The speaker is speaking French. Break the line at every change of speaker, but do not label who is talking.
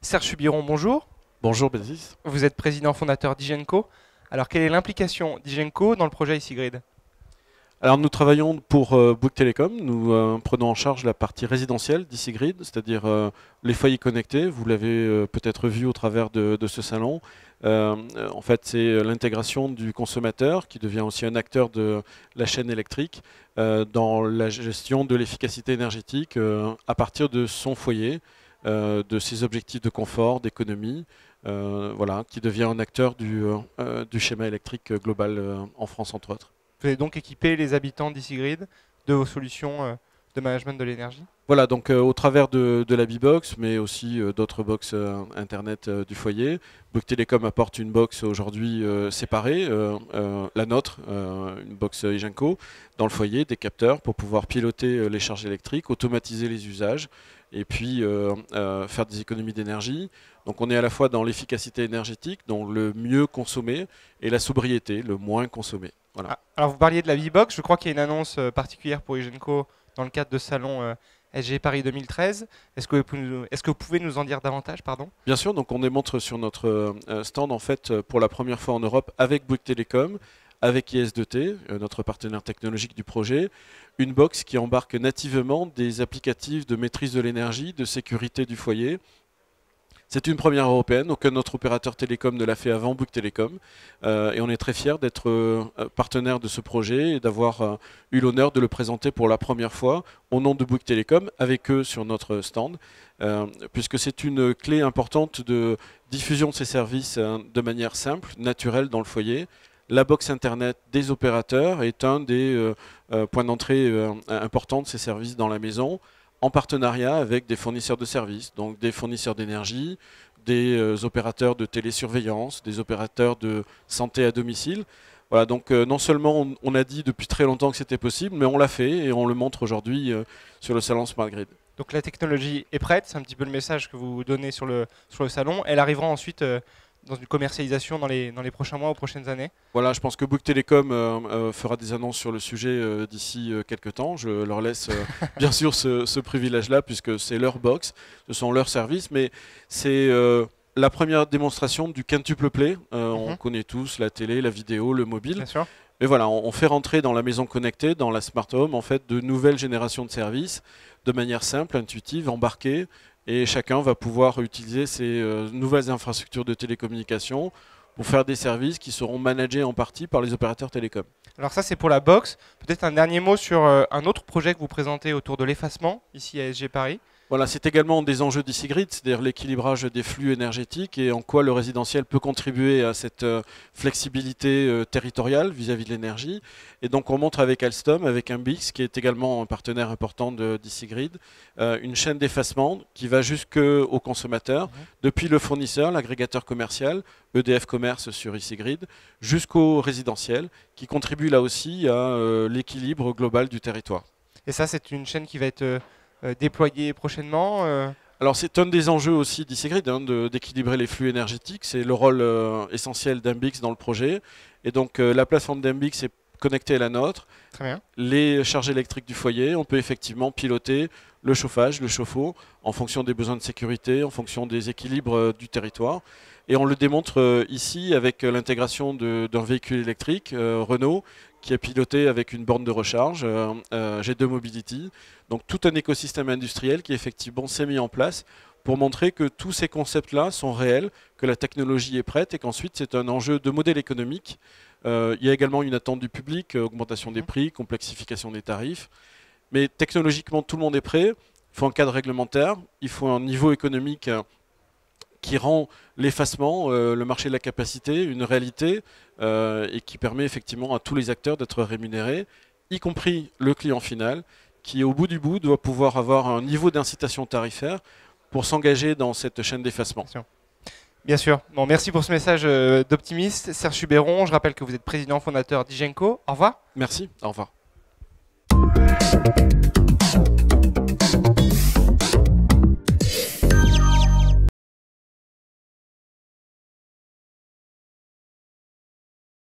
Serge Subiron, bonjour.
Bonjour Bézis.
Vous êtes président fondateur d'Igenco. Alors, quelle est l'implication d'Igenco dans le projet IcyGrid?
Alors nous travaillons pour Bouygues Telecom, nous prenons en charge la partie résidentielle d'IcyGrid, c'est-à-dire les foyers connectés, vous l'avez peut-être vu au travers de ce salon. En fait c'est l'intégration du consommateur qui devient aussi un acteur de la chaîne électrique dans la gestion de l'efficacité énergétique à partir de son foyer, de ses objectifs de confort, d'économie, voilà, qui devient un acteur du schéma électrique global en France entre autres.
Vous avez donc équipé les habitants d'IcyGrid de vos solutions de management de l'énergie?
Voilà, donc au travers de la B-Box, mais aussi d'autres box Internet du foyer, Bouygues Telecom apporte une box aujourd'hui séparée, la nôtre, une box Igenco, dans le foyer, des capteurs pour pouvoir piloter les charges électriques, automatiser les usages et puis faire des économies d'énergie. Donc on est à la fois dans l'efficacité énergétique, donc le mieux consommé, et la sobriété, le moins consommé. Voilà.
Ah, alors, vous parliez de la V-Box. Je crois qu'il y a une annonce particulière pour Igenco dans le cadre de salon SG Paris 2013. Est-ce que vous pouvez nous en dire davantage, pardon?
Bien sûr, donc on démontre sur notre stand en fait pour la première fois en Europe avec Bouygues Telecom, avec IS2T, notre partenaire technologique du projet, une box qui embarque nativement des applicatifs de maîtrise de l'énergie, de sécurité du foyer. C'est une première européenne, aucun autre opérateur télécom ne l'a fait avant Bouygues Telecom. Et on est très fiers d'être partenaire de ce projet et d'avoir eu l'honneur de le présenter pour la première fois au nom de Bouygues Telecom avec eux sur notre stand, puisque c'est une clé importante de diffusion de ces services de manière simple, naturelle dans le foyer. La box Internet des opérateurs est un des points d'entrée importants de ces services dans la maison, en partenariat avec des fournisseurs de services, donc des fournisseurs d'énergie, des opérateurs de télésurveillance, des opérateurs de santé à domicile. Voilà, donc non seulement on a dit depuis très longtemps que c'était possible, mais on l'a fait et on le montre aujourd'hui sur le salon Smart Grid.
Donc la technologie est prête, c'est un petit peu le message que vous donnez sur le salon. Elle arrivera ensuite dans une commercialisation dans les prochains mois ou prochaines années?
Voilà, je pense que Bouygues Telecom fera des annonces sur le sujet d'ici quelques temps. Je leur laisse bien sûr ce privilège-là, puisque c'est leur box, ce sont leurs services, mais c'est la première démonstration du quintuple play. On connaît tous la télé, la vidéo, le mobile.
Bien sûr.
Mais voilà, on fait rentrer dans la maison connectée, dans la smart home, en fait, de nouvelles générations de services, de manière simple, intuitive, embarquée, et chacun va pouvoir utiliser ces nouvelles infrastructures de télécommunication pour faire des services qui seront managés en partie par les opérateurs télécoms.
Alors ça, c'est pour la box. Peut-être un dernier mot sur un autre projet que vous présentez autour de l'effacement, ici à SG Paris.
Voilà, c'est également des enjeux d'IcyGrid, c'est-à-dire l'équilibrage des flux énergétiques et en quoi le résidentiel peut contribuer à cette flexibilité territoriale vis-à-vis de l'énergie. Et donc on montre avec Alstom, avec Imbix, qui est également un partenaire important d'IcyGrid, une chaîne d'effacement qui va jusqu'au consommateur, depuis le fournisseur, l'agrégateur commercial, EDF Commerce sur IcyGrid, jusqu'au résidentiel, qui contribue là aussi à l'équilibre global du territoire.
Et ça, c'est une chaîne qui va être déployée prochainement
Alors c'est un des enjeux aussi d'IcyGrid, d'équilibrer les flux énergétiques. C'est le rôle essentiel d'Imbix dans le projet. Et donc la plateforme d'Imbix est connectée à la nôtre.
Très bien.
Les charges électriques du foyer, on peut effectivement piloter le chauffage, le chauffe-eau, en fonction des besoins de sécurité, en fonction des équilibres du territoire. Et on le démontre ici avec l'intégration d'un véhicule électrique, Renault, qui est piloté avec une borne de recharge, G2 Mobility. Donc tout un écosystème industriel qui effectivement s'est mis en place pour montrer que tous ces concepts-là sont réels, que la technologie est prête et qu'ensuite c'est un enjeu de modèle économique. Il y a également une attente du public, augmentation des prix, complexification des tarifs. Mais technologiquement, tout le monde est prêt. Il faut un cadre réglementaire, il faut un niveau économique qui rend l'effacement, le marché de la capacité, une réalité et qui permet effectivement à tous les acteurs d'être rémunérés, y compris le client final, qui au bout du bout doit pouvoir avoir un niveau d'incitation tarifaire pour s'engager dans cette chaîne d'effacement.
Bien sûr. Bon, merci pour ce message d'optimiste. Serge Subiron, je rappelle que vous êtes président fondateur d'Igenco. Au revoir.
Merci, au revoir.